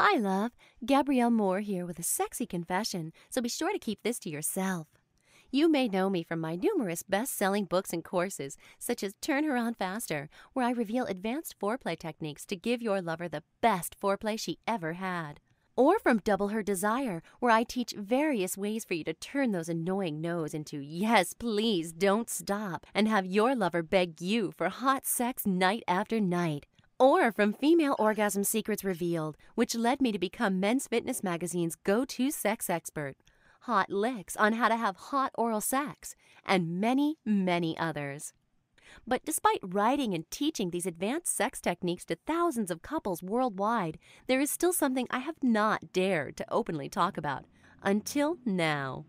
Hi, love. Gabrielle Moore here with a sexy confession, so be sure to keep this to yourself. You may know me from my numerous best-selling books and courses, such as Turn Her On Faster, where I reveal advanced foreplay techniques to give your lover the best foreplay she ever had. Or from Double Her Desire, where I teach various ways for you to turn those annoying no's into yes, please, don't stop, and have your lover beg you for hot sex night after night. Or from Female Orgasm Secrets Revealed, which led me to become Men's Fitness Magazine's go-to sex expert. Hot licks on how to have hot oral sex, and many, many others. But despite writing and teaching these advanced sex techniques to thousands of couples worldwide, there is still something I have not dared to openly talk about. Until now.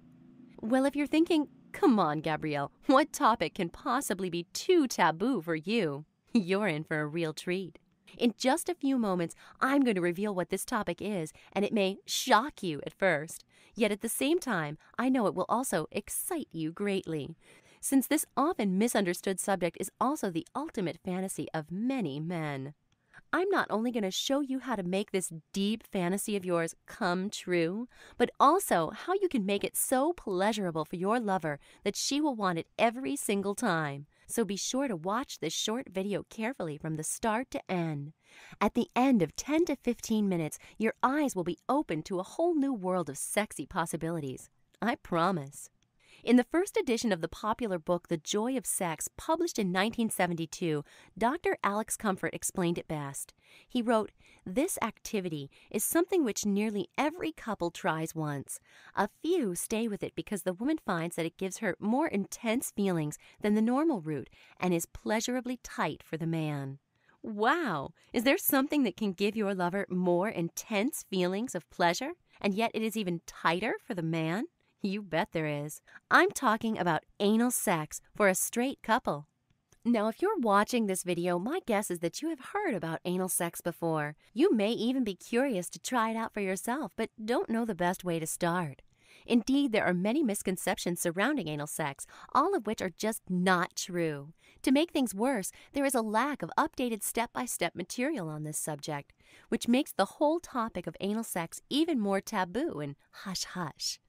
Well, if you're thinking, come on, Gabrielle, what topic can possibly be too taboo for you? You're in for a real treat. In just a few moments, I'm going to reveal what this topic is, and it may shock you at first. Yet at the same time, I know it will also excite you greatly, since this often misunderstood subject is also the ultimate fantasy of many men. I'm not only going to show you how to make this deep fantasy of yours come true, but also how you can make it so pleasurable for your lover that she will want it every single time. So be sure to watch this short video carefully from the start to end. At the end of 10 to 15 minutes, your eyes will be open to a whole new world of sexy possibilities. I promise. In the first edition of the popular book, The Joy of Sex, published in 1972, Dr. Alex Comfort explained it best. He wrote, "This activity is something which nearly every couple tries once. A few stay with it because the woman finds that it gives her more intense feelings than the normal route and is pleasurably tight for the man." Wow! Is there something that can give your lover more intense feelings of pleasure, and yet it is even tighter for the man? You bet there is. I'm talking about anal sex for a straight couple. Now, if you're watching this video, my guess is that you have heard about anal sex before. You may even be curious to try it out for yourself, but don't know the best way to start. Indeed, there are many misconceptions surrounding anal sex, all of which are just not true. To make things worse, there is a lack of updated step-by-step material on this subject, which makes the whole topic of anal sex even more taboo and hush-hush.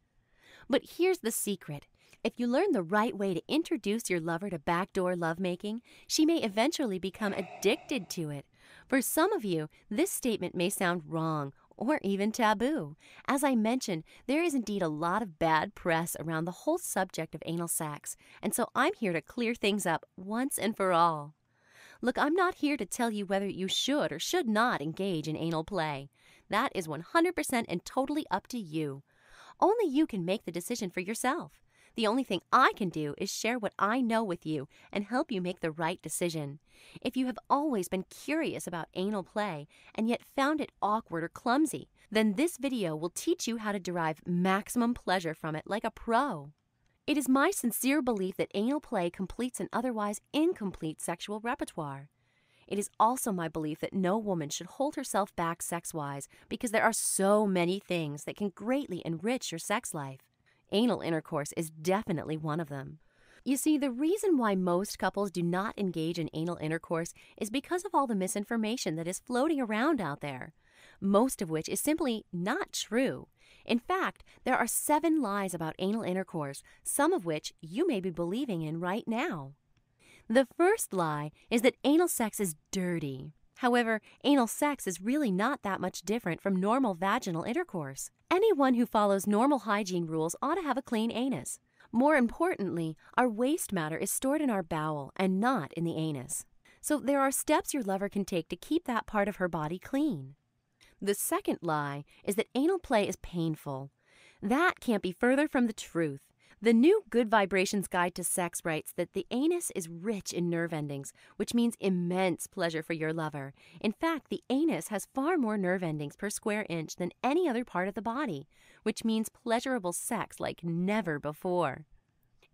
But here's the secret. If you learn the right way to introduce your lover to backdoor lovemaking, she may eventually become addicted to it. For some of you, this statement may sound wrong or even taboo. As I mentioned, there is indeed a lot of bad press around the whole subject of anal sex, and so I'm here to clear things up once and for all. Look, I'm not here to tell you whether you should or should not engage in anal play. That is 100% and totally up to you. Only you can make the decision for yourself. The only thing I can do is share what I know with you and help you make the right decision. If you have always been curious about anal play and yet found it awkward or clumsy, then this video will teach you how to derive maximum pleasure from it like a pro. It is my sincere belief that anal play completes an otherwise incomplete sexual repertoire. It is also my belief that no woman should hold herself back sex-wise because there are so many things that can greatly enrich your sex life. Anal intercourse is definitely one of them. You see, the reason why most couples do not engage in anal intercourse is because of all the misinformation that is floating around out there, most of which is simply not true. In fact, there are 7 lies about anal intercourse, some of which you may be believing in right now. The first lie is that anal sex is dirty. However, anal sex is really not that much different from normal vaginal intercourse. Anyone who follows normal hygiene rules ought to have a clean anus. More importantly, our waste matter is stored in our bowel and not in the anus. So there are steps your lover can take to keep that part of her body clean. The second lie is that anal play is painful. That can't be further from the truth. The new Good Vibrations Guide to Sex writes that the anus is rich in nerve endings, which means immense pleasure for your lover. In fact, the anus has far more nerve endings per square inch than any other part of the body, which means pleasurable sex like never before.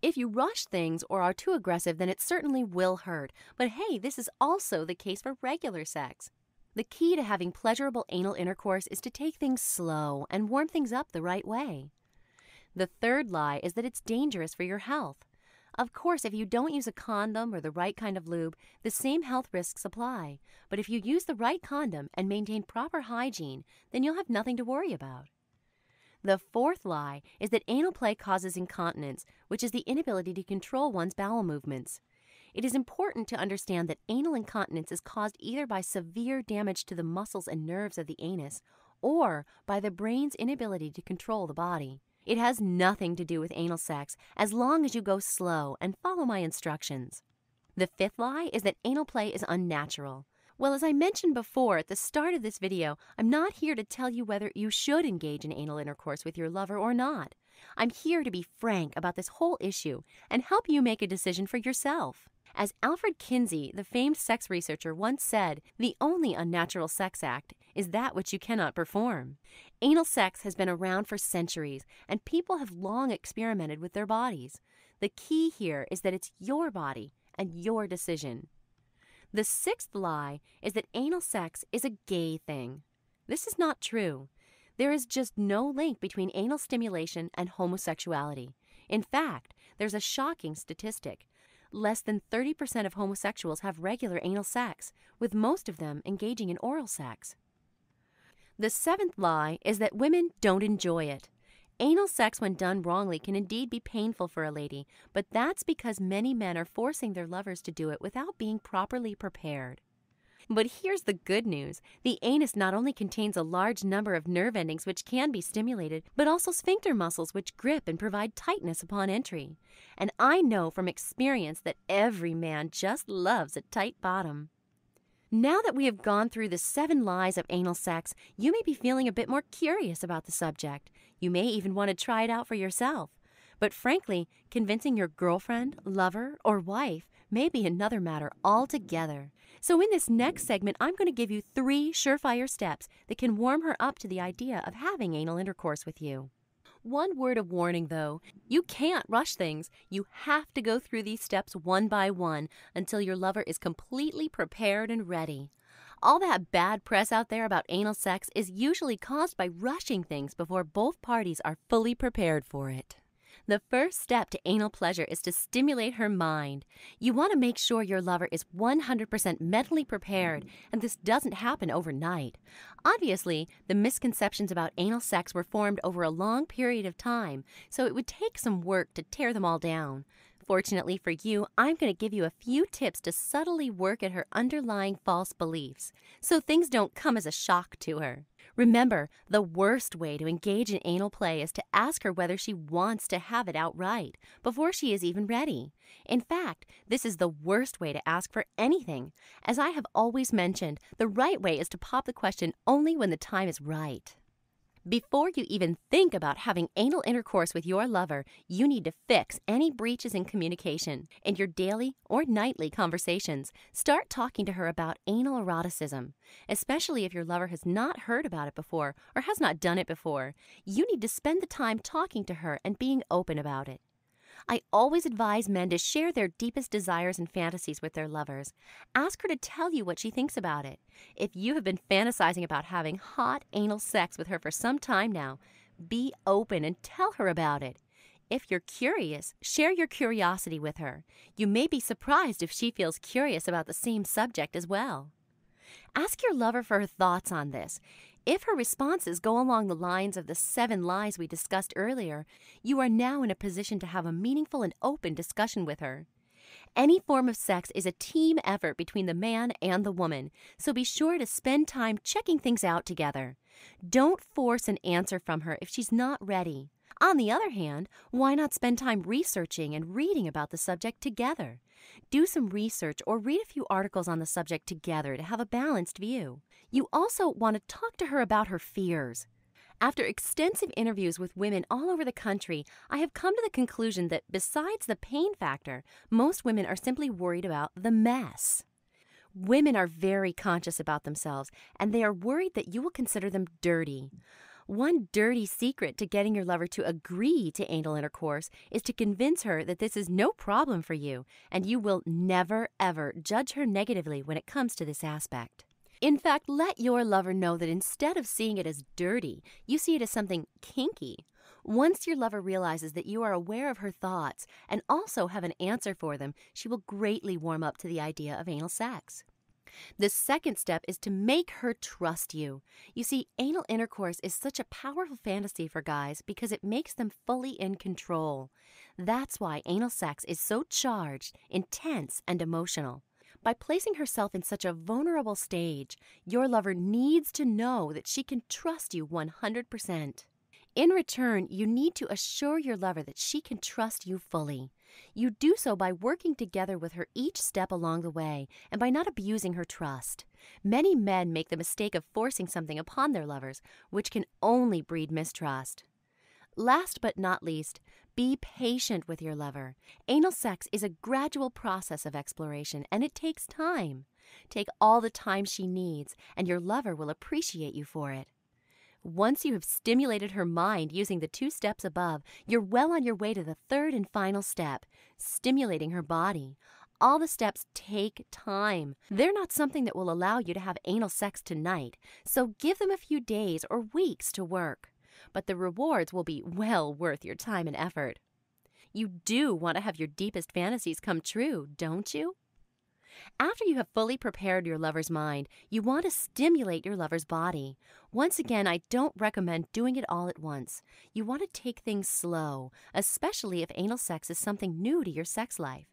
If you rush things or are too aggressive, then it certainly will hurt. But hey, this is also the case for regular sex. The key to having pleasurable anal intercourse is to take things slow and warm things up the right way. The third lie is that it's dangerous for your health. Of course, if you don't use a condom or the right kind of lube, the same health risks apply. But if you use the right condom and maintain proper hygiene, then you'll have nothing to worry about. The fourth lie is that anal play causes incontinence, which is the inability to control one's bowel movements. It is important to understand that anal incontinence is caused either by severe damage to the muscles and nerves of the anus or by the brain's inability to control the body. It has nothing to do with anal sex as long as you go slow and follow my instructions. The fifth lie is that anal play is unnatural. Well, as I mentioned before at the start of this video, I'm not here to tell you whether you should engage in anal intercourse with your lover or not. I'm here to be frank about this whole issue and help you make a decision for yourself. As Alfred Kinsey, the famed sex researcher, once said, the only unnatural sex act is that which you cannot perform. Anal sex has been around for centuries, and people have long experimented with their bodies. The key here is that it's your body and your decision. The sixth lie is that anal sex is a gay thing. This is not true. There is just no link between anal stimulation and homosexuality. In fact, there's a shocking statistic. Less than 30% of homosexuals have regular anal sex, with most of them engaging in oral sex. The seventh lie is that women don't enjoy it. Anal sex when done wrongly can indeed be painful for a lady, but that's because many men are forcing their lovers to do it without being properly prepared. But here's the good news. The anus not only contains a large number of nerve endings which can be stimulated, but also sphincter muscles which grip and provide tightness upon entry. And I know from experience that every man just loves a tight bottom. Now that we have gone through the 7 lies of anal sex, you may be feeling a bit more curious about the subject. You may even want to try it out for yourself. But frankly, convincing your girlfriend, lover, or wife may be another matter altogether. So in this next segment, I'm going to give you 3 surefire steps that can warm her up to the idea of having anal intercourse with you. One word of warning though, you can't rush things. You have to go through these steps one by one until your lover is completely prepared and ready. All that bad press out there about anal sex is usually caused by rushing things before both parties are fully prepared for it. The first step to anal pleasure is to stimulate her mind. You want to make sure your lover is 100% mentally prepared, and this doesn't happen overnight. Obviously, the misconceptions about anal sex were formed over a long period of time, so it would take some work to tear them all down. Fortunately for you, I'm going to give you a few tips to subtly work at her underlying false beliefs, so things don't come as a shock to her. Remember, the worst way to engage in anal play is to ask her whether she wants to have it outright before she is even ready. In fact, this is the worst way to ask for anything. As I have always mentioned, the right way is to pop the question only when the time is right. Before you even think about having anal intercourse with your lover, you need to fix any breaches in communication. In your daily or nightly conversations, start talking to her about anal eroticism. Especially if your lover has not heard about it before or has not done it before, you need to spend the time talking to her and being open about it. I always advise men to share their deepest desires and fantasies with their lovers. Ask her to tell you what she thinks about it. If you have been fantasizing about having hot anal sex with her for some time now, be open and tell her about it. If you're curious, share your curiosity with her. You may be surprised if she feels curious about the same subject as well. Ask your lover for her thoughts on this. If her responses go along the lines of the 7 lies we discussed earlier, you are now in a position to have a meaningful and open discussion with her. Any form of sex is a team effort between the man and the woman, so be sure to spend time checking things out together. Don't force an answer from her if she's not ready. On the other hand, why not spend time researching and reading about the subject together? Do some research or read a few articles on the subject together to have a balanced view. You also want to talk to her about her fears. After extensive interviews with women all over the country, I have come to the conclusion that besides the pain factor, most women are simply worried about the mess. Women are very conscious about themselves, and they are worried that you will consider them dirty. One dirty secret to getting your lover to agree to anal intercourse is to convince her that this is no problem for you, and you will never, ever judge her negatively when it comes to this aspect. In fact, let your lover know that instead of seeing it as dirty, you see it as something kinky. Once your lover realizes that you are aware of her thoughts and also have an answer for them, she will greatly warm up to the idea of anal sex. The second step is to make her trust you. You see, anal intercourse is such a powerful fantasy for guys because it makes them fully in control. That's why anal sex is so charged, intense, and emotional. By placing herself in such a vulnerable stage, your lover needs to know that she can trust you 100%. In return, you need to assure your lover that she can trust you fully. You do so by working together with her each step along the way and by not abusing her trust. Many men make the mistake of forcing something upon their lovers, which can only breed mistrust. Last but not least, be patient with your lover. Anal sex is a gradual process of exploration, and it takes time. Take all the time she needs, and your lover will appreciate you for it. Once you have stimulated her mind using the 2 steps above, you're well on your way to the third and final step, stimulating her body. All the steps take time. They're not something that will allow you to have anal sex tonight, so give them a few days or weeks to work. But the rewards will be well worth your time and effort. You do want to have your deepest fantasies come true, don't you? After you have fully prepared your lover's mind, you want to stimulate your lover's body. Once again, I don't recommend doing it all at once. You want to take things slow, especially if anal sex is something new to your sex life.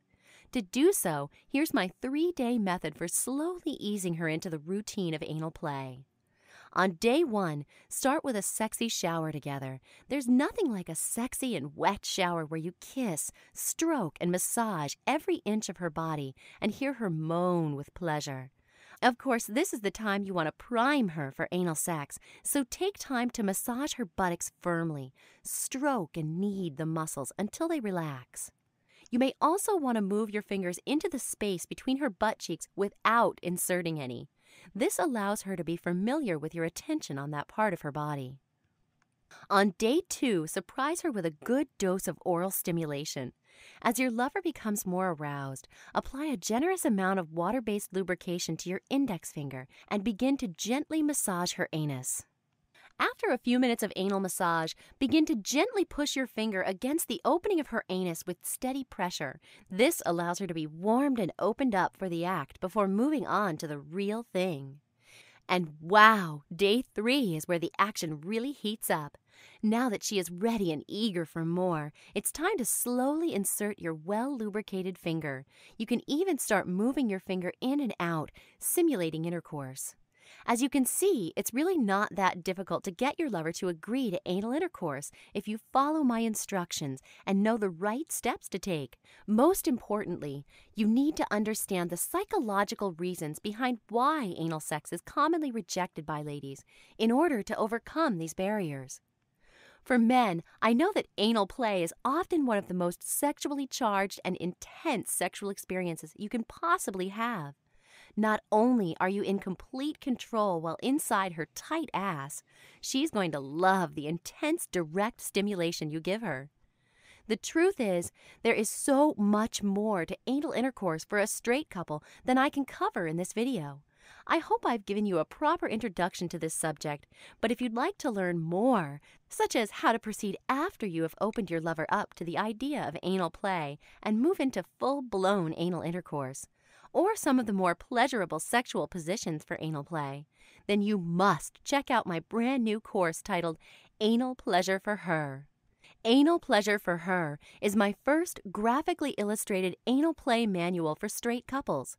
To do so, here's my 3-day method for slowly easing her into the routine of anal play. On day 1, start with a sexy shower together. There's nothing like a sexy and wet shower where you kiss, stroke, and massage every inch of her body and hear her moan with pleasure. Of course, this is the time you want to prime her for anal sex, so take time to massage her buttocks firmly, stroke and knead the muscles until they relax. You may also want to move your fingers into the space between her butt cheeks without inserting any. This allows her to be familiar with your attention on that part of her body. On day 2, surprise her with a good dose of oral stimulation. As your lover becomes more aroused, apply a generous amount of water-based lubrication to your index finger and begin to gently massage her anus. After a few minutes of anal massage, begin to gently push your finger against the opening of her anus with steady pressure. This allows her to be warmed and opened up for the act before moving on to the real thing. And wow, day 3 is where the action really heats up. Now that she is ready and eager for more, it's time to slowly insert your well-lubricated finger. You can even start moving your finger in and out, simulating intercourse. As you can see, it's really not that difficult to get your lover to agree to anal intercourse if you follow my instructions and know the right steps to take. Most importantly, you need to understand the psychological reasons behind why anal sex is commonly rejected by ladies in order to overcome these barriers. For men, I know that anal play is often one of the most sexually charged and intense sexual experiences you can possibly have. Not only are you in complete control while inside her tight ass, she's going to love the intense direct stimulation you give her. The truth is, there is so much more to anal intercourse for a straight couple than I can cover in this video. I hope I've given you a proper introduction to this subject, but if you'd like to learn more, such as how to proceed after you have opened your lover up to the idea of anal play and move into full-blown anal intercourse, or some of the more pleasurable sexual positions for anal play, then you must check out my brand new course titled Anal Pleasure for Her. Anal Pleasure for Her is my first graphically illustrated anal play manual for straight couples.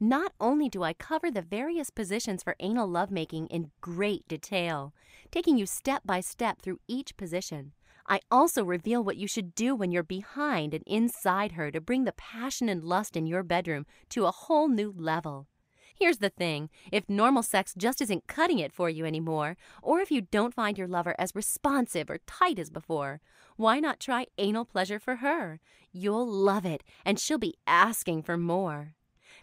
Not only do I cover the various positions for anal lovemaking in great detail, taking you step by step through each position, I also reveal what you should do when you're behind and inside her to bring the passion and lust in your bedroom to a whole new level. Here's the thing, if normal sex just isn't cutting it for you anymore, or if you don't find your lover as responsive or tight as before, why not try Anal Pleasure for Her? You'll love it, and she'll be asking for more.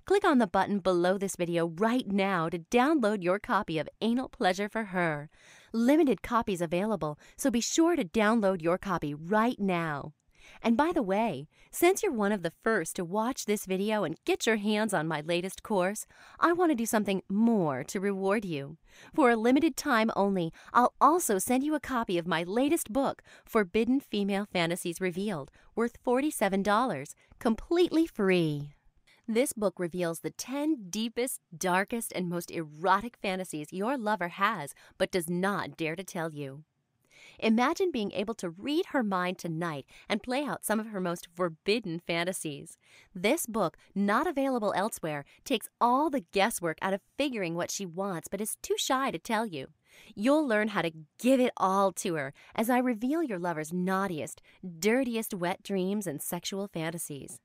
Click on the button below this video right now to download your copy of Anal Pleasure for Her. Limited copies available, so be sure to download your copy right now. And by the way, since you're one of the first to watch this video and get your hands on my latest course, I want to do something more to reward you. For a limited time only, I'll also send you a copy of my latest book, Forbidden Female Fantasies Revealed, worth $47, completely free. This book reveals the 10 deepest, darkest, and most erotic fantasies your lover has but does not dare to tell you. Imagine being able to read her mind tonight and play out some of her most forbidden fantasies. This book, not available elsewhere, takes all the guesswork out of figuring what she wants but is too shy to tell you. You'll learn how to give it all to her as I reveal your lover's naughtiest, dirtiest wet dreams and sexual fantasies.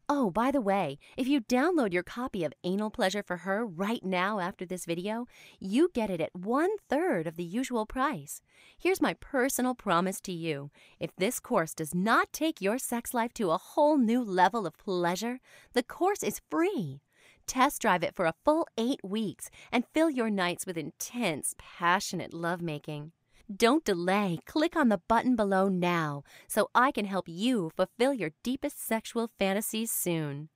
Oh, by the way, if you download your copy of Anal Pleasure for Her right now after this video, you get it at 1/3 of the usual price. Here's my personal promise to you. If this course does not take your sex life to a whole new level of pleasure, the course is free. Test drive it for a full 8 weeks and fill your nights with intense, passionate lovemaking. Don't delay. Click on the button below now so I can help you fulfill your deepest sexual fantasies soon.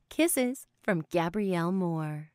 Kisses from Gabrielle Moore.